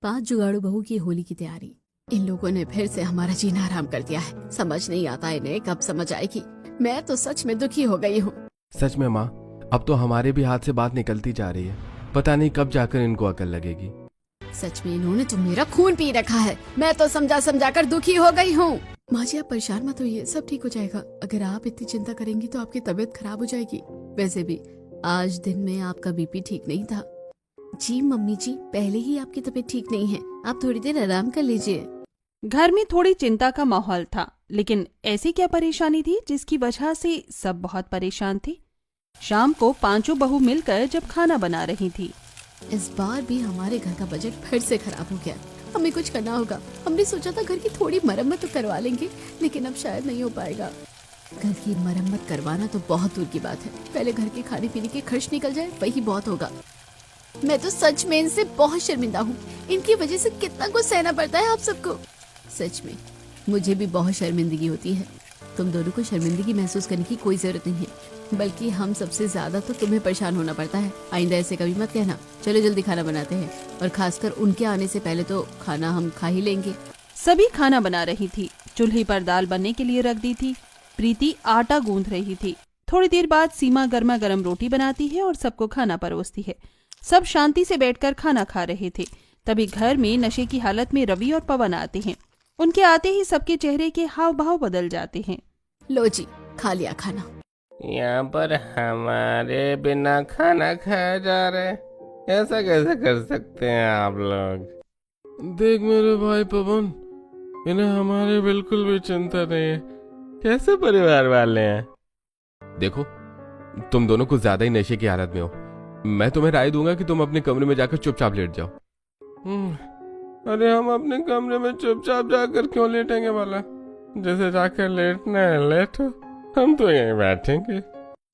5 जुगाड़ू बहू की होली की तैयारी। इन लोगों ने फिर से हमारा जीना हराम कर दिया है। समझ नहीं आता इन्हें कब समझ आएगी। मैं तो सच में दुखी हो गई हूँ। सच में माँ, अब तो हमारे भी हाथ से बात निकलती जा रही है। पता नहीं कब जाकर इनको अकल लगेगी। सच में इन्होंने तो मेरा खून पी रखा है। मैं तो समझा समझा कर दुखी हो गई हूँ। माँ जी, आप परेशान मत होइए, सब ठीक हो जाएगा। अगर आप इतनी चिंता करेंगी तो आपकी तबीयत खराब हो जाएगी। वैसे भी आज दिन में आपका बीपी ठीक नहीं था। जी मम्मी जी, पहले ही आपकी तबीयत ठीक नहीं है, आप थोड़ी देर आराम कर लीजिए। घर में थोड़ी चिंता का माहौल था, लेकिन ऐसी क्या परेशानी थी जिसकी वजह से सब बहुत परेशान थे। शाम को पांचों बहू मिलकर जब खाना बना रही थी। इस बार भी हमारे घर का बजट फिर से खराब हो गया। हमें कुछ करना होगा। हमने सोचा था घर की थोड़ी मरम्मत तो करवा लेंगे, लेकिन अब शायद नहीं हो पाएगा। घर की मरम्मत करवाना तो बहुत दूर की बात है, पहले घर के खाने पीने के खर्च निकल जाए वही बहुत होगा। मैं तो सच में इनसे बहुत शर्मिंदा हूँ। इनकी वजह से कितना कुछ सहना पड़ता है आप सबको। सच में मुझे भी बहुत शर्मिंदगी होती है। तुम दोनों को शर्मिंदगी महसूस करने की कोई जरूरत नहीं है, बल्कि हम सबसे ज्यादा तो तुम्हें परेशान होना पड़ता है। आइंदा ऐसे कभी मत कहना। चलो जल्दी खाना बनाते हैं, और खासकर उनके आने से पहले तो खाना हम खा ही लेंगे। सभी खाना बना रही थी। चूल्हे पर दाल बनने के लिए रख दी थी। प्रीति आटा गूंथ रही थी। थोड़ी देर बाद सीमा गर्मा गर्म रोटी बनाती है और सबको खाना परोसती है। सब शांति से बैठकर खाना खा रहे थे। तभी घर में नशे की हालत में रवि और पवन आते हैं। उनके आते ही सबके चेहरे के हाव भाव बदल जाते हैं। लो जी, खा लिया खाना। यहाँ पर हमारे बिना खाना खाया जा रहा है, ऐसा कैसे कर सकते हैं आप लोग? देख मेरे भाई पवन, इन्हें हमारे बिल्कुल भी चिंता नहीं है। कैसे परिवार वाले हैं? देखो, तुम दोनों कुछ ज्यादा ही नशे की हालत में हो। मैं तुम्हें राय दूंगा कि तुम अपने कमरे में जाकर चुपचाप लेट जाओ। अरे हम अपने कमरे में चुपचाप जाकर क्यों लेटेंगे वाला? जैसे जाकर लेटना है लेटो, हम तो यहीं बैठेंगे।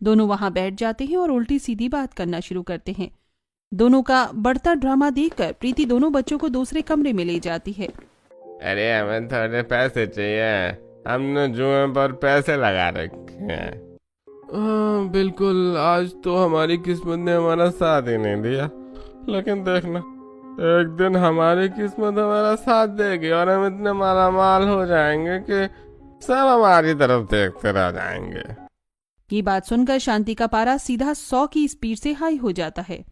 दोनों वहां बैठ जाते हैं और उल्टी सीधी बात करना शुरू करते हैं। दोनों का बढ़ता ड्रामा देखकर प्रीति दोनों बच्चों को दूसरे कमरे में ले जाती है। अरे हमें थोड़े पैसे चाहिए, हमने जुए पर पैसे लगा रखे हैं। हाँ बिल्कुल, आज तो हमारी किस्मत ने हमारा साथ ही नहीं दिया, लेकिन देखना एक दिन हमारी किस्मत हमारा साथ देगी और हम इतने माला माल हो जाएंगे कि सब हमारी तरफ देखते रह जाएंगे। ये बात सुनकर शांति का पारा सीधा 100 की स्पीड से हाई हो जाता है।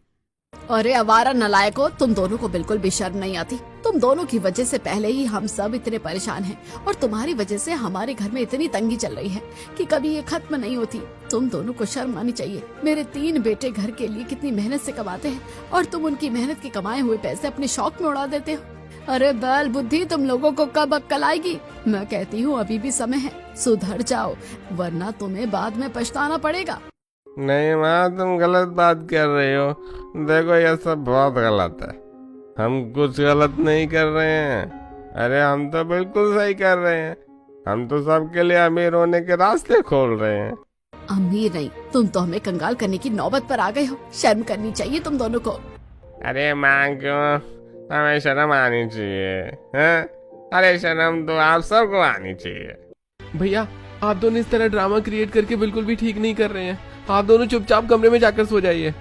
अरे आवारा नालायको, तुम दोनों को बिल्कुल भी शर्म नहीं आती। तुम दोनों की वजह से पहले ही हम सब इतने परेशान हैं, और तुम्हारी वजह से हमारे घर में इतनी तंगी चल रही है कि कभी ये खत्म नहीं होती। तुम दोनों को शर्म आनी चाहिए। मेरे 3 बेटे घर के लिए कितनी मेहनत से कमाते हैं, और तुम उनकी मेहनत के कमाए हुए पैसे अपने शौक में उड़ा देते हो। अरे बैल बुद्धि, तुम लोगों को कब अक्ल आएगी? मैं कहती हूँ अभी भी समय है, सुधर जाओ, वरना तुम्हें बाद में पछताना पड़ेगा। नहीं माँ, तुम गलत बात कर रही हो। देखो ये सब बहुत गलत है। हम कुछ गलत नहीं कर रहे हैं। अरे हम तो बिल्कुल सही कर रहे हैं। हम तो सबके लिए अमीर होने के रास्ते खोल रहे हैं। अमीर नहीं, तुम तो हमें कंगाल करने की नौबत पर आ गए हो। शर्म करनी चाहिए तुम दोनों को। अरे माँ क्यों, हमें शर्म आनी चाहिए हैं? अरे शर्म तो आप सबको आनी चाहिए। भैया, आप दोनों इस तरह ड्रामा क्रिएट करके बिल्कुल भी ठीक नहीं कर रहे हैं। आप दोनों चुपचाप कमरे में जाकर सो जाइए।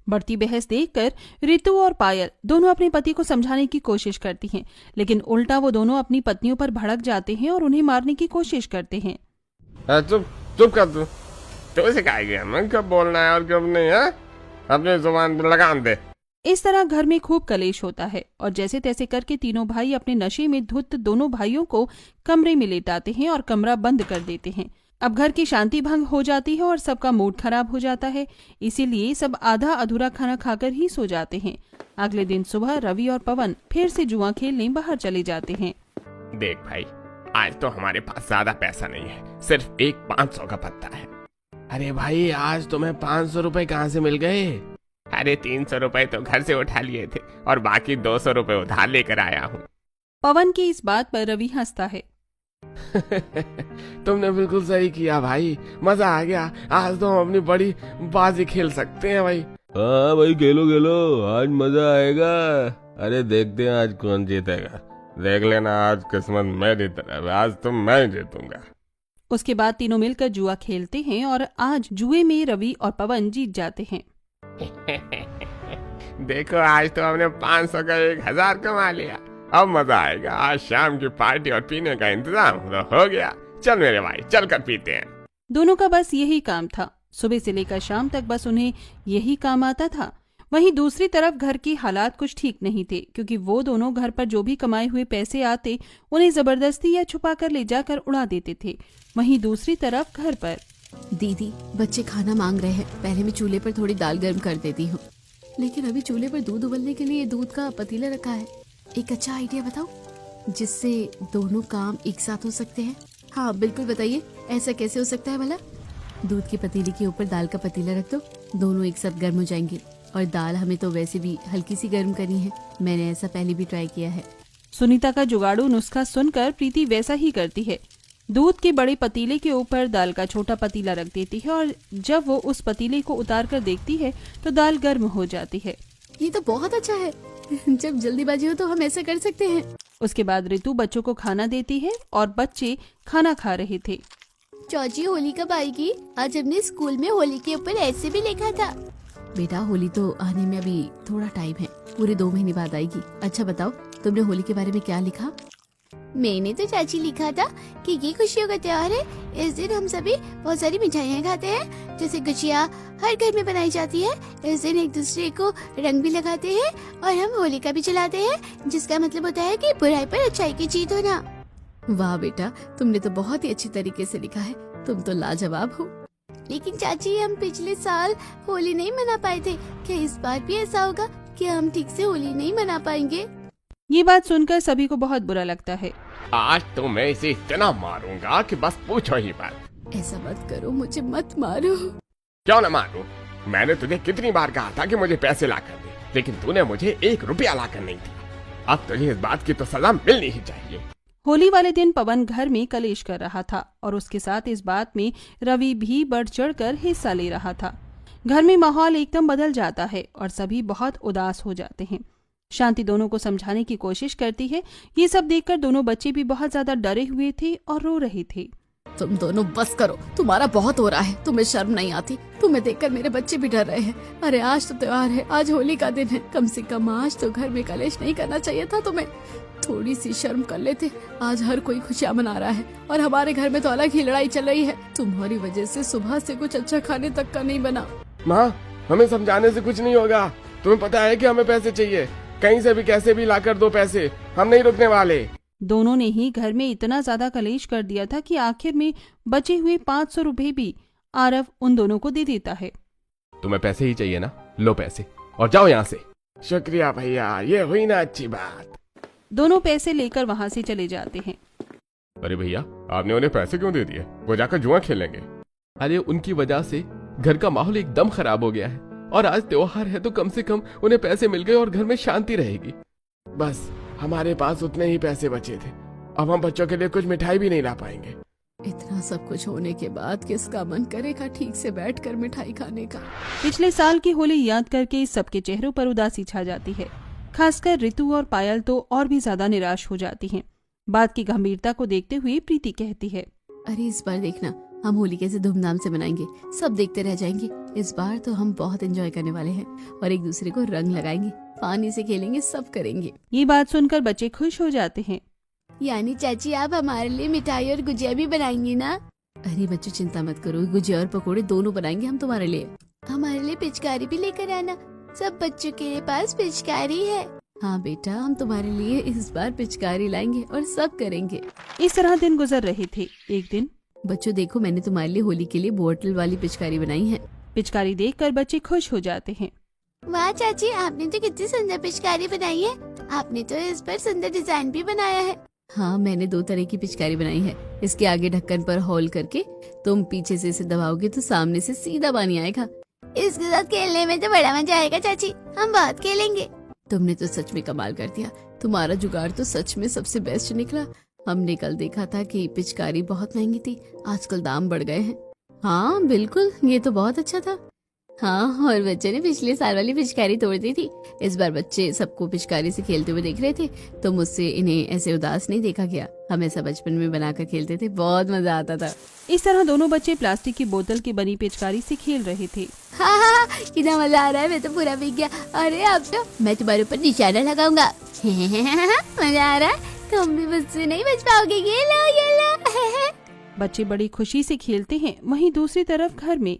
बढ़ती बहस देखकर रितु और पायल दोनों अपने पति को समझाने की कोशिश करती हैं, लेकिन उल्टा वो दोनों अपनी पत्नियों पर भड़क जाते हैं और उन्हें मारने की कोशिश करते हैं। चुप चुप कर तू सिखाएगी हमें कब बोलना है और कब नहीं है? अपनी जुबान पर लगाम दे। इस तरह घर में खूब कलेश होता है, और जैसे तैसे करके तीनों भाई अपने नशे में धुत दोनों भाइयों को कमरे में लेटाते हैं और कमरा बंद कर देते हैं। अब घर की शांति भंग हो जाती है और सबका मूड खराब हो जाता है। इसीलिए सब आधा अधूरा खाना खाकर ही सो जाते हैं। अगले दिन सुबह रवि और पवन फिर से जुआ खेलने बाहर चले जाते हैं। देख भाई, आज तो हमारे पास ज्यादा पैसा नहीं है, सिर्फ एक 500 का पत्ता है। अरे भाई, आज तुम्हें 500 रुपए कहाँ से मिल गए? अरे 300 रुपए तो घर से उठा लिए थे और बाकी 200 रुपए उधार लेकर आया हूँ। पवन की इस बात पर रवि हंसता है। तुमने बिल्कुल सही किया भाई, मजा आ गया। आज तो हम अपनी बड़ी बाजी खेल सकते हैं भाई। हाँ भाई, खेलो खेलो, आज मजा आएगा। अरे देखते हैं आज कौन जीतेगा। देख लेना, आज किस्मत मेरी तरफ, आज तो मैं जीतूंगा। उसके बाद तीनों मिलकर जुआ खेलते हैं और आज जुए में रवि और पवन जीत जाते हैं। देखो आज तो हमने 500 का 1000 कमा लिया। अब मजा आएगा। आज शाम की पार्टी और पीने का इंतजाम तो हो गया। चल मेरे भाई, चल कर पीते हैं। दोनों का बस यही काम था। सुबह से लेकर शाम तक बस उन्हें यही काम आता था। वहीं दूसरी तरफ घर की हालात कुछ ठीक नहीं थे, क्योंकि वो दोनों घर पर जो भी कमाए हुए पैसे आते उन्हें जबरदस्ती या छुपा कर ले जाकर उड़ा देते थे। वहीं दूसरी तरफ घर पर दीदी, बच्चे खाना मांग रहे हैं, पहले मैं चूल्हे पर थोड़ी दाल गर्म कर देती हूँ। लेकिन अभी चूल्हे पर दूध उबलने के लिए दूध का पतीला रखा है। एक अच्छा आइडिया बताओ जिससे दोनों काम एक साथ हो सकते हैं। हाँ बिल्कुल, बताइए ऐसा कैसे हो सकता है भला? दूध के पतीले के ऊपर दाल का पतीला रख दो, दोनों एक साथ गर्म हो जाएंगे। और दाल हमें तो वैसे भी हल्की सी गर्म करनी है, मैंने ऐसा पहले भी ट्राई किया है। सुनीता का जुगाड़ू नुस्खा सुनकर प्रीति वैसा ही करती है। दूध के बड़े पतीले के ऊपर दाल का छोटा पतीला रख देती है और जब वो उस पतीले को उतार कर देखती है तो दाल गर्म हो जाती है। ये तो बहुत अच्छा है। जब जल्दीबाजी हो तो हम ऐसा कर सकते हैं। उसके बाद ऋतु बच्चों को खाना देती है और बच्चे खाना खा रहे थे। चाची होली कब आएगी? आज हमने स्कूल में होली के ऊपर ऐसे भी लिखा था। बेटा होली तो आने में अभी थोड़ा टाइम है, पूरे 2 महीने बाद आएगी। अच्छा बताओ, तुमने होली के बारे में क्या लिखा? मैंने तो चाची लिखा था कि ये खुशियों का त्योहार है। इस दिन हम सभी बहुत सारी मिठाइयाँ खाते हैं, जैसे गुजिया हर घर में बनाई जाती है। इस दिन एक दूसरे को रंग भी लगाते हैं और हम होलिका भी जलाते हैं, जिसका मतलब होता है कि बुराई पर अच्छाई की जीत होना। वाह बेटा, तुमने तो बहुत ही अच्छी तरीके से लिखा है, तुम तो लाजवाब हो। लेकिन चाची, हम पिछले साल होली नहीं मना पाए थे, क्या इस बार भी ऐसा होगा कि हम ठीक से होली नहीं मना पाएंगे? ये बात सुनकर सभी को बहुत बुरा लगता है। आज तो मैं इसे इतना मारूंगा कि बस पूछो ही मत। ऐसा मत करो, मुझे मत मारो। क्यों न मारूं? मैंने तुझे कितनी बार कहा था कि मुझे पैसे ला कर दे, लेकिन तूने मुझे 1 रुपया ला कर नहीं दिया। अब तुझे इस बात की तो सजा मिलनी ही चाहिए। होली वाले दिन पवन घर में कलेश कर रहा था और उसके साथ इस बात में रवि भी बढ़ चढ़कर हिस्सा ले रहा था। घर में माहौल एकदम बदल जाता है और सभी बहुत उदास हो जाते हैं। शांति दोनों को समझाने की कोशिश करती है। ये सब देखकर दोनों बच्चे भी बहुत ज्यादा डरे हुए थे और रो रहे थे। तुम दोनों बस करो, तुम्हारा बहुत हो रहा है। तुम्हें शर्म नहीं आती? तुम्हें देखकर मेरे बच्चे भी डर रहे हैं। अरे आज तो त्योहार है, आज होली का दिन है, कम से कम आज तो घर में कलेश नहीं करना चाहिए था तुम्हें। थोड़ी सी शर्म कर लेते। आज हर कोई खुशियाँ मना रहा है और हमारे घर में तो अलग ही लड़ाई चल रही है। तुम्हारी वजह से सुबह से कुछ अच्छा खाने तक का नहीं बना। माँ, हमें समझाने से कुछ नहीं होगा। तुम्हें पता है कि हमें पैसे चाहिए, कहीं से भी कैसे भी लाकर दो पैसे, हम नहीं रुकने वाले। दोनों ने ही घर में इतना ज्यादा कलेश कर दिया था कि आखिर में बचे हुए 500 रुपए भी आरव उन दोनों को दे देता है। तुम्हें पैसे ही चाहिए ना, लो पैसे और जाओ यहाँ से। शुक्रिया भैया, ये हुई ना अच्छी बात। दोनों पैसे लेकर वहाँ से चले जाते हैं। अरे भैया, आपने उन्हें पैसे क्यों दे दिए? वो जाकर जुआ खेलेंगे। अरे उनकी वजह से घर का माहौल एकदम खराब हो गया है और आज त्योहार है तो कम से कम उन्हें पैसे मिल गए और घर में शांति रहेगी। बस हमारे पास उतने ही पैसे बचे थे, अब हम बच्चों के लिए कुछ मिठाई भी नहीं ला पाएंगे। इतना सब कुछ होने के बाद किसका मन करेगा ठीक से बैठकर मिठाई खाने का? पिछले साल की होली याद करके सबके चेहरों पर उदासी छा जाती है। खासकर ऋतु और पायल तो और भी ज्यादा निराश हो जाती हैं। बात की गंभीरता को देखते हुए प्रीति कहती है, अरे इस बार देखना, हम होली कैसे धूमधाम से मनाएंगे, सब देखते रह जाएंगे। इस बार तो हम बहुत एंजॉय करने वाले हैं और एक दूसरे को रंग लगाएंगे, पानी से खेलेंगे, सब करेंगे। ये बात सुनकर बच्चे खुश हो जाते हैं। यानी चाची आप हमारे लिए मिठाई और गुजिया भी बनाएंगी ना? अरे बच्चों चिंता मत करो, गुजिया और पकोड़े दोनों बनाएंगे हम तुम्हारे लिए। हमारे लिए पिचकारी भी लेकर आना, सब बच्चों के पास पिचकारी है। हाँ बेटा, हम तुम्हारे लिए इस बार पिचकारी लाएंगे और सब करेंगे। इस तरह दिन गुजर रहे थे। एक दिन, बच्चों देखो, मैंने तुम्हारे लिए होली के लिए बोतल वाली पिचकारी बनाई है। पिचकारी देखकर बच्चे खुश हो जाते हैं। वाह चाची, आपने तो कितनी सुंदर पिचकारी बनाई है। आपने तो इस पर सुंदर डिजाइन भी बनाया है। हाँ, मैंने 2 तरह की पिचकारी बनाई है। इसके आगे ढक्कन पर होल करके तुम पीछे से इसे दबाओगे तो सामने से सीधा पानी आएगा। इसके साथ खेलने में तो बड़ा मजा आएगा चाची, हम बहुत खेलेंगे। तुमने तो सच में कमाल कर दिया, तुम्हारा जुगाड़ तो सच में सबसे बेस्ट निकला। हमने कल देखा था कि पिचकारी बहुत महंगी थी, आजकल दाम बढ़ गए हैं। हाँ बिल्कुल, ये तो बहुत अच्छा था। हाँ, और बच्चे ने पिछले साल वाली पिचकारी तोड़ दी थी। इस बार बच्चे सबको पिचकारी से खेलते हुए देख रहे थे, तो मुझसे इन्हें ऐसे उदास नहीं देखा गया। हम ऐसा बचपन में बनाकर खेलते थे, बहुत मजा आता था। इस तरह दोनों बच्चे प्लास्टिक की बोतल की बनी पिचकारी से खेल रहे थे। हाँ, कितना मजा आ रहा है, मैं तो पूरा भीग गया। अरे अब तो मैं तुम्हारे ऊपर निशाना लगाऊंगा। मजा आ रहा है, तुम भी मुझसे नहीं बच पाओगे। ये लो। बच्चे बड़ी खुशी से खेलते हैं। वहीं दूसरी तरफ घर में।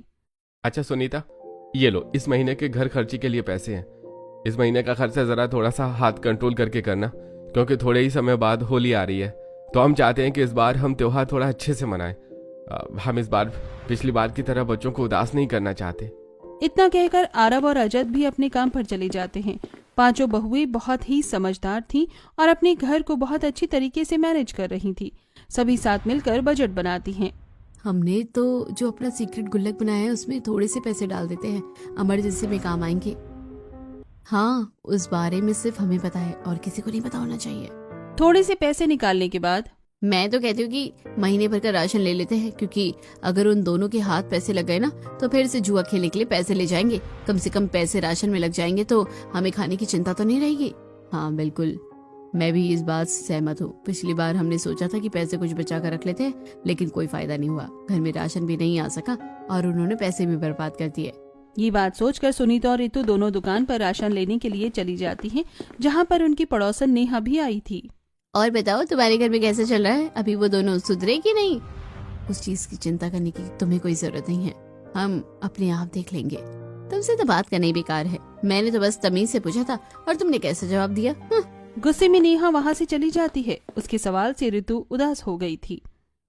अच्छा सुनीता, ये लो, इस महीने के घर खर्ची के लिए पैसे हैं। इस महीने का खर्चा जरा थोड़ा सा हाथ कंट्रोल करके करना, क्योंकि थोड़े ही समय बाद होली आ रही है। तो हम चाहते हैं कि इस बार हम त्योहार थोड़ा अच्छे से मनाएं। हम इस बार पिछली बार की तरह बच्चों को उदास नहीं करना चाहते। इतना कहकर आरव और रजत भी अपने काम पर चले जाते हैं। पांचों बहुएं बहुत ही समझदार थीं और अपने घर को बहुत अच्छी तरीके से मैनेज कर रही थी। सभी साथ मिलकर बजट बनाती हैं। हमने तो जो अपना सीक्रेट गुल्लक बनाया है उसमें थोड़े से पैसे डाल देते हैं, इमरजेंसी में काम आएंगे। हाँ, उस बारे में सिर्फ हमें पता है और किसी को नहीं पता होना चाहिए। थोड़े से पैसे निकालने के बाद मैं तो कहती हूँ कि महीने भर का राशन ले लेते हैं, क्योंकि अगर उन दोनों के हाथ पैसे लग गए ना तो फिर से जुआ खेलने के लिए पैसे ले जाएंगे। कम से कम पैसे राशन में लग जाएंगे तो हमें खाने की चिंता तो नहीं रहेगी। हाँ बिल्कुल, मैं भी इस बात से सहमत हूँ। पिछली बार हमने सोचा था कि पैसे कुछ बचा कर रख लेते हैं, लेकिन कोई फायदा नहीं हुआ। घर में राशन भी नहीं आ सका और उन्होंने पैसे भी बर्बाद कर दिए। ये बात सोचकर सुनीता और रितु दोनों दुकान पर राशन लेने के लिए चली जाती हैं, जहाँ पर उनकी पड़ोसन नेहा भी आई थी। और बताओ, तुम्हारे घर में कैसे चल रहा है? अभी वो दोनों सुधरे कि नहीं? उस चीज की चिंता करने की तुम्हें कोई जरूरत नहीं है, हम अपने आप देख लेंगे। तुमसे तो बात करना ही बेकार है। मैंने तो बस तमीज से पूछा था और तुमने कैसे जवाब दिया? गुस्से में नेहा वहाँ से चली जाती है। उसके सवाल से रितु उदास हो गई थी।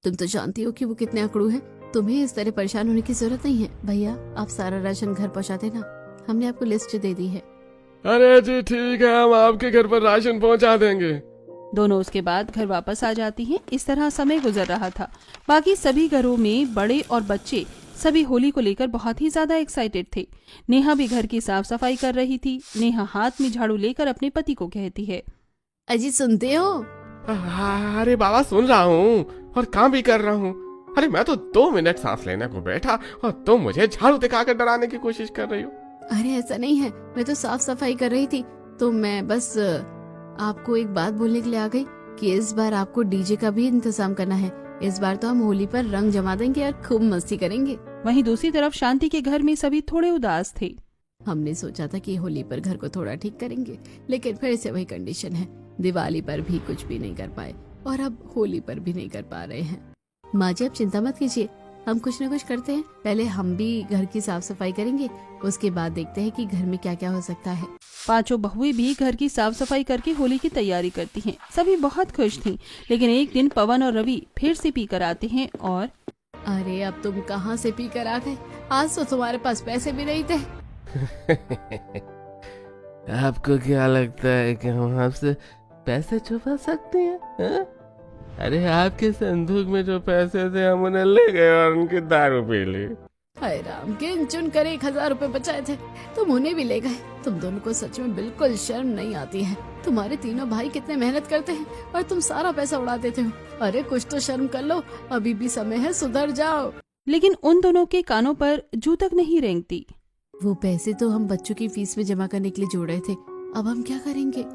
तुम तो जानती हो कि वो कितने अकड़ू हैं। तुम्हें इस तरह परेशान होने की जरूरत नहीं है। भैया, आप सारा राशन घर पहुँचा देना, हमने आपको लिस्ट दे दी है। अरे जी ठीक है, हम आपके घर पर राशन पहुंचा देंगे। दोनों उसके बाद घर वापस आ जाती हैं। इस तरह समय गुजर रहा था। बाकी सभी घरों में बड़े और बच्चे सभी होली को लेकर बहुत ही ज्यादा एक्साइटेड थे। नेहा भी घर की साफ सफाई कर रही थी। नेहा हाथ में झाड़ू लेकर अपने पति को कहती है, अजी सुनते हो? अरे बाबा सुन रहा हूँ और काम भी कर रहा हूँ। अरे मैं तो 2 मिनट सांस लेने को बैठा और तुम मुझे झाड़ू दिखाकर डराने की कोशिश कर रही हो। अरे ऐसा नहीं है, मैं तो साफ सफाई कर रही थी। तो मैं बस आपको एक बात बोलने के लिए आ गई कि इस बार आपको डीजे का भी इंतजाम करना है। इस बार तो हम होली पर रंग जमा देंगे और खूब मस्ती करेंगे। वहीं दूसरी तरफ शांति के घर में सभी थोड़े उदास थे। हमने सोचा था कि होली पर घर को थोड़ा ठीक करेंगे, लेकिन फिर से वही कंडीशन है। दिवाली पर भी कुछ भी नहीं कर पाए और अब होली पर भी नहीं कर पा रहे हैं। माँ जी, आप चिंता मत कीजिए, हम कुछ न कुछ करते हैं। पहले हम भी घर की साफ सफाई करेंगे, उसके बाद देखते हैं कि घर में क्या क्या हो सकता है। पांचों बहुएं भी घर की साफ सफाई करके होली की तैयारी करती हैं। सभी बहुत खुश थीं, लेकिन एक दिन पवन और रवि फिर से पी कर आते हैं और अरे अब तुम कहाँ से पी कर आ गए? आज तो तुम्हारे पास पैसे भी नहीं थे। आपको क्या लगता है कि हम आपसे पैसे छुपा सकते हैं? हा? अरे आपके संदूक में जो पैसे थे हम उन्हें ले गए और उनकी दारू पी ली। हाय राम, गिन चुन कर 1000 रुपए बचाए थे, तुम उन्हें भी ले गए। तुम दोनों को सच में बिल्कुल शर्म नहीं आती है। तुम्हारे तीनों भाई कितने मेहनत करते हैं और तुम सारा पैसा उड़ा देते हो। अरे कुछ तो शर्म कर लो, अभी भी समय है, सुधर जाओ। लेकिन उन दोनों के कानों पर जू तक नहीं रेंगती। वो पैसे तो हम बच्चों की फीस में जमा करने के लिए जोड़ रहे थे, अब हम क्या करेंगे?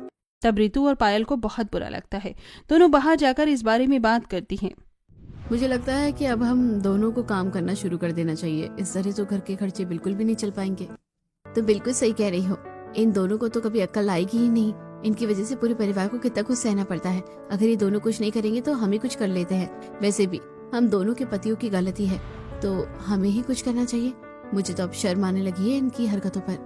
तब रितु और पायल को बहुत बुरा लगता है। दोनों बाहर जाकर इस बारे में बात करती हैं। मुझे लगता है कि अब हम दोनों को काम करना शुरू कर देना चाहिए। इस तरह तो घर के खर्चे बिल्कुल भी नहीं चल पाएंगे। तो बिल्कुल सही कह रही हो, इन दोनों को तो कभी अक्ल आएगी ही नहीं। इनकी वजह से पूरे परिवार को कितना कुछ सहना पड़ता है। अगर ये दोनों कुछ नहीं करेंगे तो हम ही कुछ कर लेते हैं। वैसे भी हम दोनों के पतियों की गलती है, तो हमें ही कुछ करना चाहिए। मुझे तो अब शर्म आने लगी है इनकी हरकतों पर।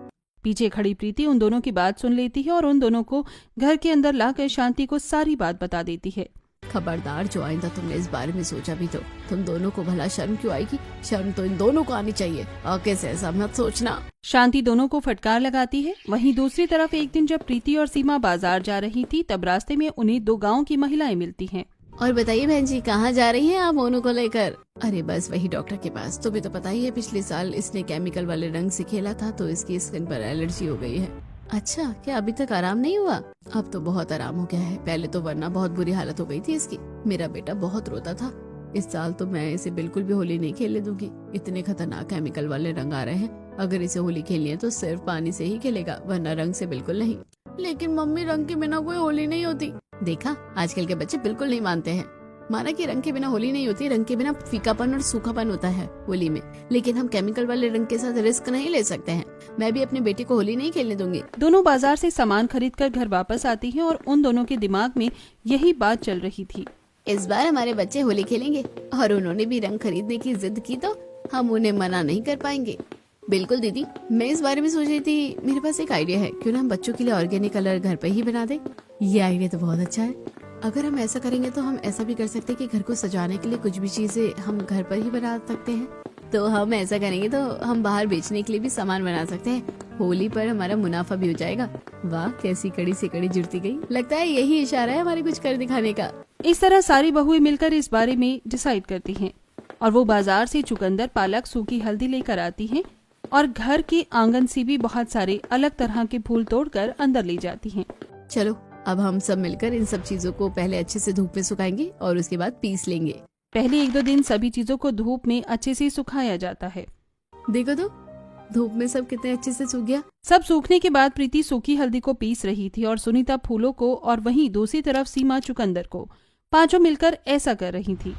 पीछे खड़ी प्रीति उन दोनों की बात सुन लेती है और उन दोनों को घर के अंदर लाकर शांति को सारी बात बता देती है। खबरदार, जो आइंदा तुमने इस बारे में सोचा भी तो तुम दोनों को भला शर्म क्यों आएगी? शर्म तो इन दोनों को आनी चाहिए और कैसे ऐसा मत सोचना। शांति दोनों को फटकार लगाती है। वहीं दूसरी तरफ एक दिन जब प्रीति और सीमा बाजार जा रही थी, तब रास्ते में उन्हें 2 गाँव की महिलाएं मिलती हैं। और बताइए बहन जी, कहाँ जा रही हैं आप मोनू को लेकर? अरे बस वही डॉक्टर के पास। तुम्हें तो पता ही है, पिछले साल इसने केमिकल वाले रंग से खेला था तो इसकी स्किन पर एलर्जी हो गई है। अच्छा, क्या अभी तक आराम नहीं हुआ? अब तो बहुत आराम हो गया है, पहले तो वरना बहुत बुरी हालत हो गई थी इसकी। मेरा बेटा बहुत रोता था, इस साल तो मैं इसे बिल्कुल भी होली नहीं खेलने दूंगी। इतने खतरनाक केमिकल वाले रंग आ रहे हैं। अगर इसे होली खेलनी है तो सिर्फ पानी से ही खेलेगा, वरना रंग से बिल्कुल नहीं। लेकिन मम्मी, रंग के बिना कोई होली नहीं होती। देखा, आजकल के बच्चे बिल्कुल नहीं मानते हैं। माना कि रंग के बिना होली नहीं होती, रंग के बिना फीकापन और सूखापन होता है होली में। लेकिन हम केमिकल वाले रंग के साथ रिस्क नहीं ले सकते हैं। मैं भी अपनी बेटी को होली नहीं खेलने दूंगी। दोनों बाजार से सामान खरीदकर घर वापस आती हैं और उन दोनों के दिमाग में यही बात चल रही थी। इस बार हमारे बच्चे होली खेलेंगे और उन्होंने भी रंग खरीदने की जिद की तो हम उन्हें मना नहीं कर पाएंगे। बिल्कुल दीदी, मैं इस बारे में सोच रही थी, मेरे पास एक आइडिया है। क्यों ना हम बच्चों के लिए ऑर्गेनिक कलर घर पे ही बना दें? ये आइडिया तो बहुत अच्छा है। अगर हम ऐसा करेंगे तो हम ऐसा भी कर सकते हैं कि घर को सजाने के लिए कुछ भी चीजें हम घर पर ही बना सकते हैं। तो हम ऐसा करेंगे तो हम बाहर बेचने के लिए भी सामान बना सकते हैं। होली पर हमारा मुनाफा भी हो जाएगा। वाह, कैसी कड़ी से कड़ी जुड़ती गई। लगता है यही इशारा है हमारे कुछ कर दिखाने का। इस तरह सारी बहुएं मिलकर इस बारे में डिसाइड करती हैं और वो बाजार से चुकंदर, पालक, सूखी हल्दी लेकर आती हैं और घर के आंगन से भी बहुत सारे अलग तरह के फूल तोड़कर अंदर ले जाती हैं। चलो, अब हम सब मिलकर इन सब चीजों को पहले अच्छे से धूप में सुखाएंगे और उसके बाद पीस लेंगे। पहले 1-2 दिन सभी चीजों को धूप में अच्छे से सुखाया जाता है। देखो तो, धूप में सब कितने अच्छे से सूख गया। सब सूखने के बाद प्रीति सूखी हल्दी को पीस रही थी और सुनीता फूलों को और वहीं दूसरी तरफ सीमा चुकंदर को। पांचों मिलकर ऐसा कर रही थी।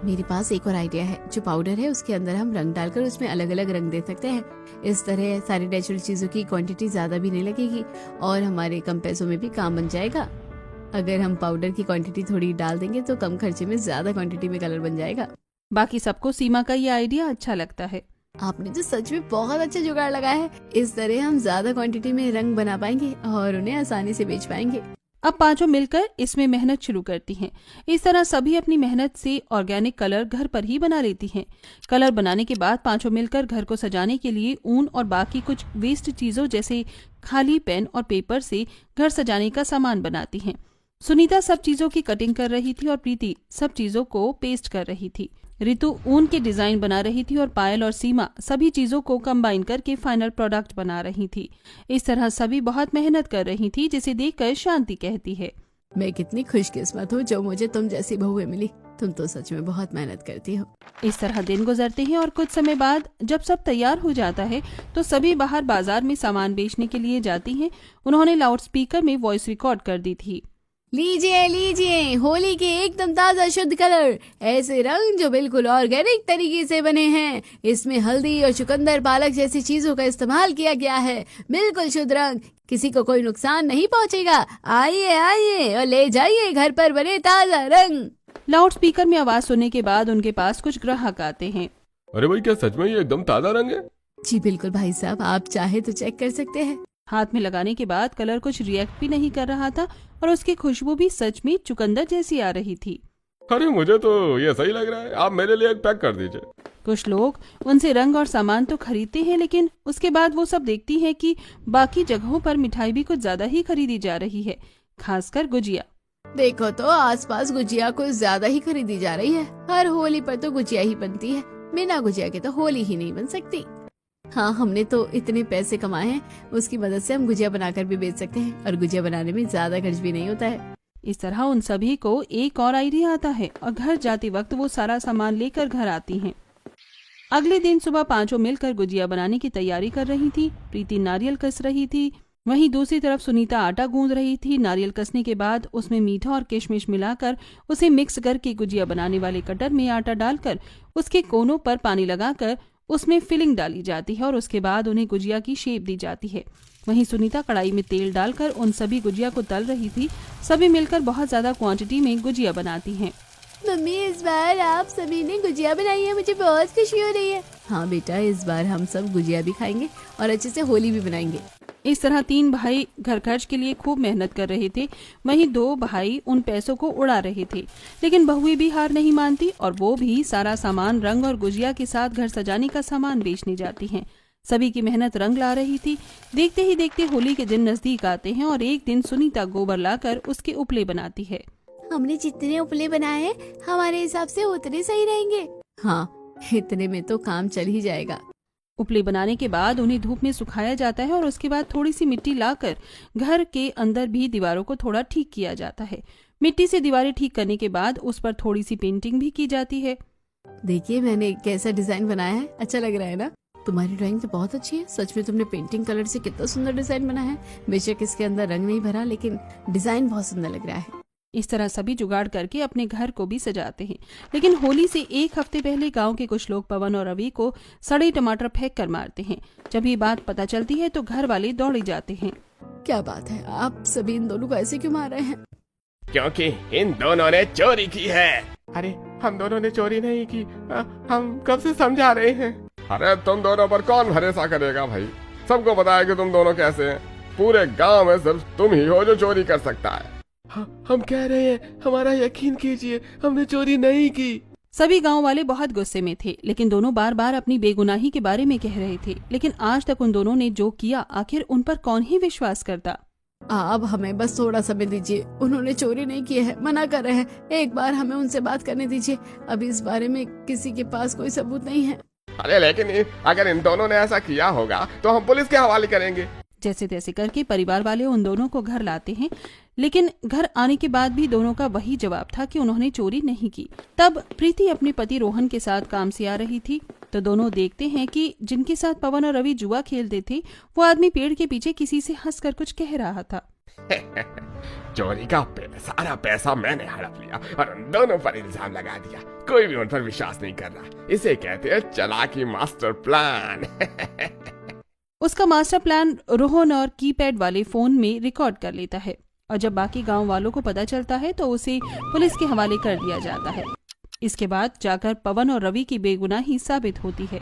मेरे पास एक और आइडिया है। जो पाउडर है उसके अंदर हम रंग डालकर उसमें अलग अलग रंग दे सकते हैं। इस तरह सारी नेचुरल चीजों की क्वांटिटी ज्यादा भी नहीं लगेगी और हमारे कम पैसों में भी काम बन जाएगा। अगर हम पाउडर की क्वांटिटी थोड़ी डाल देंगे तो कम खर्चे में ज्यादा क्वांटिटी में कलर बन जाएगा। बाकी सबको सीमा का ये आइडिया अच्छा लगता है। आपने तो सच में बहुत अच्छा जुगाड़ लगाया है। इस तरह हम ज्यादा क्वांटिटी में रंग बना पाएंगे और उन्हें आसानी से बेच पाएंगे। अब पांचों मिलकर इसमें मेहनत शुरू करती हैं। इस तरह सभी अपनी मेहनत से ऑर्गेनिक कलर घर पर ही बना लेती हैं। कलर बनाने के बाद पांचों मिलकर घर को सजाने के लिए ऊन और बाकी कुछ वेस्ट चीजों जैसे खाली पेन और पेपर से घर सजाने का सामान बनाती हैं। सुनीता सब चीजों की कटिंग कर रही थी और प्रीति सब चीजों को पेस्ट कर रही थी। रितु ऊन के डिजाइन बना रही थी और पायल और सीमा सभी चीजों को कंबाइन करके फाइनल प्रोडक्ट बना रही थी। इस तरह सभी बहुत मेहनत कर रही थी, जिसे देखकर शांति कहती है, मैं कितनी खुशकिस्मत हूँ जो मुझे तुम जैसी बहुएं मिली। तुम तो सच में बहुत मेहनत करती हो। इस तरह दिन गुजरते हैं और कुछ समय बाद जब सब तैयार हो जाता है तो सभी बाहर बाजार में सामान बेचने के लिए जाती हैं। उन्होंने लाउड स्पीकर में वॉइस रिकॉर्ड कर दी थी। लीजिए लीजिए, होली के एकदम ताजा शुद्ध कलर, ऐसे रंग जो बिल्कुल ऑर्गेनिक तरीके से बने हैं। इसमें हल्दी और चुकंदर, पालक जैसी चीजों का इस्तेमाल किया गया है। बिल्कुल शुद्ध रंग, किसी को कोई नुकसान नहीं पहुंचेगा। आइए आइए और ले जाइए घर पर बने ताजा रंग। लाउड स्पीकर में आवाज सुनने के बाद उनके पास कुछ ग्राहक आते हैं। अरे भाई, क्या सच में ये एकदम ताजा रंग है? जी बिल्कुल भाई साहब, आप चाहे तो चेक कर सकते हैं। हाथ में लगाने के बाद कलर कुछ रिएक्ट भी नहीं कर रहा था और उसकी खुशबू भी सच में चुकंदर जैसी आ रही थी। अरे मुझे तो ये सही लग रहा है, आप मेरे लिए एक पैक कर दीजिए। कुछ लोग उनसे रंग और सामान तो खरीदते हैं, लेकिन उसके बाद वो सब देखती हैं कि बाकी जगहों पर मिठाई भी कुछ ज्यादा ही खरीदी जा रही है, खासकर गुजिया। देखो तो आसपास गुजिया कुछ ज्यादा ही खरीदी जा रही है। हर होली पर तो गुजिया ही बनती है। बिना गुजिया के तो होली ही नहीं बन सकती। हाँ, हमने तो इतने पैसे कमाए हैं, उसकी मदद से हम गुजिया बनाकर भी बेच सकते हैं और गुजिया बनाने में ज्यादा खर्च भी नहीं होता है। इस तरह उन सभी को एक और आइडिया आता है और घर जाते वक्त वो सारा सामान लेकर घर आती हैं। अगले दिन सुबह पांचों मिलकर गुजिया बनाने की तैयारी कर रही थी। प्रीति नारियल कस रही थी, वहीं दूसरी तरफ सुनीता आटा गूंद रही थी। नारियल कसने के बाद उसमें मीठा और किशमिश मिलाकर उसे मिक्स करके गुजिया बनाने वाले कटर में आटा डालकर उसके कोनों पर पानी लगाकर उसमें फिलिंग डाली जाती है और उसके बाद उन्हें गुजिया की शेप दी जाती है। वहीं सुनीता कढ़ाई में तेल डालकर उन सभी गुजिया को तल रही थी। सभी मिलकर बहुत ज्यादा क्वांटिटी में गुजिया बनाती हैं। मम्मी, इस बार आप सभी ने गुजिया बनाई है, मुझे बहुत खुशी हो रही है। हाँ बेटा, इस बार हम सब गुजिया भी खाएंगे और अच्छे से होली भी बनाएंगे। इस तरह 3 भाई घर खर्च के लिए खूब मेहनत कर रहे थे, वहीं 2 भाई उन पैसों को उड़ा रहे थे। लेकिन बहुएं भी हार नहीं मानती और वो भी सारा सामान रंग और गुजिया के साथ घर सजाने का सामान बेचने जाती हैं। सभी की मेहनत रंग ला रही थी। देखते ही देखते होली के दिन नजदीक आते हैं और एक दिन सुनीता गोबर लाकर उसके उपले बनाती है। हमने जितने उपले बनाए हैं हमारे हिसाब से उतने सही रहेंगे। हाँ, इतने में तो काम चल ही जाएगा। उपले बनाने के बाद उन्हें धूप में सुखाया जाता है और उसके बाद थोड़ी सी मिट्टी लाकर घर के अंदर भी दीवारों को थोड़ा ठीक किया जाता है। मिट्टी से दीवारें ठीक करने के बाद उस पर थोड़ी सी पेंटिंग भी की जाती है। देखिए मैंने कैसा डिजाइन बनाया है, अच्छा लग रहा है ना? तुम्हारी ड्राइंग तो बहुत अच्छी है, सच में तुमने पेंटिंग कलर से कितना सुंदर डिजाइन बनाया है। बेशक इसके अंदर रंग नहीं भरा, लेकिन डिजाइन बहुत सुंदर लग रहा है। इस तरह सभी जुगाड़ करके अपने घर को भी सजाते हैं। लेकिन होली से एक हफ्ते पहले गांव के कुछ लोग पवन और रवि को सड़े टमाटर फेंक कर मारते हैं। जब ये बात पता चलती है तो घर वाले दौड़े जाते हैं। क्या बात है, आप सभी इन दोनों को ऐसे क्यों मार रहे हैं? क्योंकि इन दोनों ने चोरी की है। अरे हम दोनों ने चोरी नहीं की, हम कब से समझा रहे हैं। अरे तुम दोनों पर कौन भरोसा करेगा भाई? सबको पता है कि तुम दोनों कैसे हैं। पूरे गांव में सिर्फ तुम ही हो जो चोरी कर सकता है। हम कह रहे हैं, हमारा यकीन कीजिए, हमने चोरी नहीं की। सभी गांव वाले बहुत गुस्से में थे, लेकिन दोनों बार बार अपनी बेगुनाही के बारे में कह रहे थे। लेकिन आज तक उन दोनों ने जो किया, आखिर उन पर कौन ही विश्वास करता। आप हमें बस थोड़ा समय दीजिए, उन्होंने चोरी नहीं की है, मना कर रहे हैं। एक बार हमें उनसे बात करने दीजिए, अभी इस बारे में किसी के पास कोई सबूत नहीं है। अरे लेकिन अगर इन दोनों ने ऐसा किया होगा तो हम पुलिस के हवाले करेंगे। जैसे तैसे करके परिवार वाले उन दोनों को घर लाते हैं, लेकिन घर आने के बाद भी दोनों का वही जवाब था कि उन्होंने चोरी नहीं की। तब प्रीति अपने पति रोहन के साथ काम से आ रही थी, तो दोनों देखते हैं कि जिनके साथ पवन और रवि जुआ खेलते थे, वो आदमी पेड़ के पीछे किसी से हंसकर कुछ कह रहा था। चोरी का सारा पैसा मैंने हड़प लिया और उन दोनों पर इल्जाम लगा दिया। कोई भी उन पर विश्वास नहीं कर रहा। इसे कहते हैं चालाकी मास्टर प्लान। उसका मास्टर प्लान रोहन और कीपैड वाले फोन में रिकॉर्ड कर लेता है, और जब बाकी गांव वालों को पता चलता है तो उसे पुलिस के हवाले कर दिया जाता है। इसके बाद जाकर पवन और रवि की बेगुनाही साबित होती है।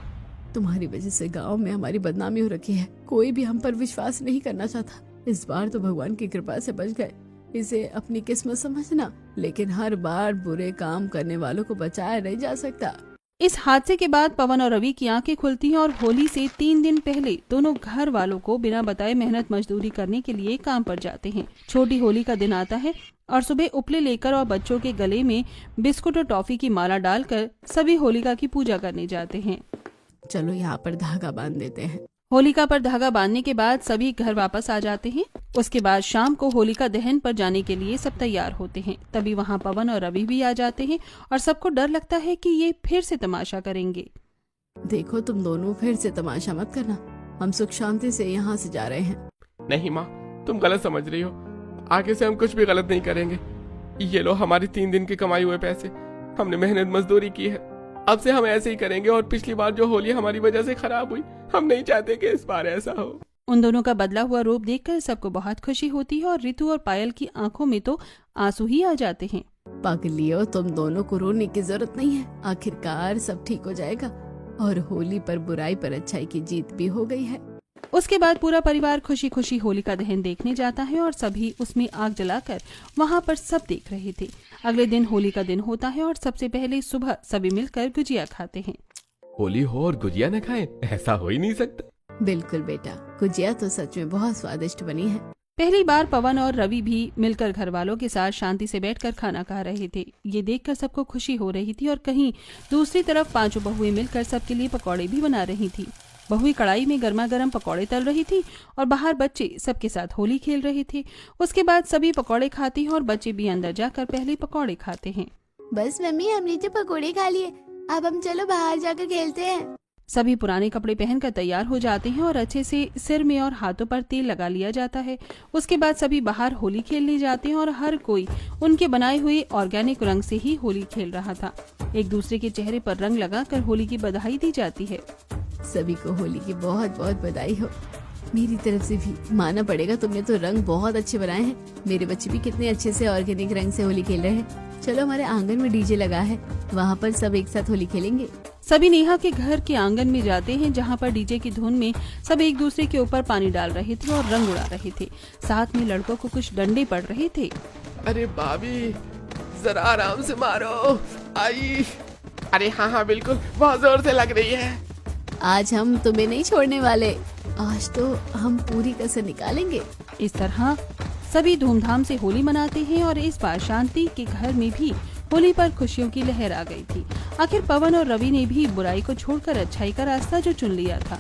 तुम्हारी वजह से गांव में हमारी बदनामी हो रखी है, कोई भी हम पर विश्वास नहीं करना चाहता। इस बार तो भगवान की कृपा से बच गए, इसे अपनी किस्मत समझना, लेकिन हर बार बुरे काम करने वालों को बचाया नहीं जा सकता। इस हादसे के बाद पवन और रवि की आंखें खुलती हैं और होली से 3 दिन पहले दोनों घर वालों को बिना बताए मेहनत मजदूरी करने के लिए काम पर जाते हैं। छोटी होली का दिन आता है और सुबह उपले लेकर और बच्चों के गले में बिस्कुट और टॉफी की माला डालकर सभी होलिका की पूजा करने जाते हैं। चलो यहाँ पर धागा बांध देते हैं। होलिका पर धागा बांधने के बाद सभी घर वापस आ जाते हैं। उसके बाद शाम को होलिका दहन पर जाने के लिए सब तैयार होते हैं। तभी वहाँ पवन और रवि भी आ जाते हैं और सबको डर लगता है कि ये फिर से तमाशा करेंगे। देखो तुम दोनों फिर से तमाशा मत करना, हम सुख शांति से यहाँ से जा रहे हैं। नहीं माँ, तुम गलत समझ रही हो। आगे से हम कुछ भी गलत नहीं करेंगे। ये लो हमारे 3 दिन के कमाए हुए पैसे, हमने मेहनत मजदूरी की है। अब से हम ऐसे ही करेंगे। और पिछली बार जो होली हमारी वजह से खराब हुई, हम नहीं चाहते कि इस बार ऐसा हो। उन दोनों का बदला हुआ रूप देखकर सबको बहुत खुशी होती है और रितु और पायल की आंखों में तो आंसू ही आ जाते हैं। पागलियों, तुम दोनों को रोने की जरूरत नहीं है, आखिरकार सब ठीक हो जाएगा और होली पर बुराई पर अच्छाई की जीत भी हो गई है। उसके बाद पूरा परिवार खुशी खुशी होलिका दहन देखने जाता है और सभी उसमें आग जलाकर वहाँ पर सब देख रहे थे। अगले दिन होली का दिन होता है और सबसे पहले सुबह सभी मिलकर गुजिया खाते हैं। होली हो और गुजिया न खाएं, ऐसा हो ही नहीं सकता। बिल्कुल बेटा, गुजिया तो सच में बहुत स्वादिष्ट बनी है। पहली बार पवन और रवि भी मिलकर घर वालों के साथ शांति से बैठकर खाना खा रहे थे। ये देखकर सबको खुशी हो रही थी और कहीं दूसरी तरफ 5 बहुएं मिलकर सबके लिए पकौड़े भी बना रही थी। बहुएं कढ़ाई में गर्मा गर्म पकौड़े तल रही थी और बाहर बच्चे सबके साथ होली खेल रहे थे। उसके बाद सभी पकौड़े खाती हैं और बच्चे भी अंदर जाकर पहले पकौड़े खाते हैं। बस मम्मी, हमने तो पकौड़े खा लिए, अब हम चलो बाहर जाकर खेलते हैं। सभी पुराने कपड़े पहनकर तैयार हो जाते हैं और अच्छे से सिर में और हाथों पर तेल लगा लिया जाता है। उसके बाद सभी बाहर होली खेलने जाते हैं और हर कोई उनके बनाए हुए ऑर्गेनिक रंग से ही होली खेल रहा था। एक दूसरे के चेहरे पर रंग लगाकर होली की बधाई दी जाती है। सभी को होली की बहुत बहुत बधाई हो। मेरी तरफ से भी मानना पड़ेगा, तुमने तो रंग बहुत अच्छे बनाए हैं। मेरे बच्चे भी कितने अच्छे से ऑर्गेनिक रंग से होली खेल रहे हैं। चलो हमारे आंगन में डीजे लगा है, वहाँ पर सब एक साथ होली खेलेंगे। सभी नेहा के घर के आंगन में जाते हैं जहाँ पर डीजे की धुन में सब एक दूसरे के ऊपर पानी डाल रहे थे और रंग उड़ा रहे थे। साथ में लड़कों को कुछ डंडे पड़ रहे थे। अरे भाभी, जरा आराम से मारो। आई, अरे हाँ हाँ बिल्कुल, बहुत जोर से लग रही है। आज हम तुम्हें नहीं छोड़ने वाले, आज तो हम पूरी कसर निकालेंगे। इस तरह सभी धूमधाम से होली मनाते हैं और इस बार शांति के घर में भी होली पर खुशियों की लहर आ गई थी। आखिर पवन और रवि ने भी बुराई को छोड़कर अच्छाई का रास्ता जो चुन लिया था।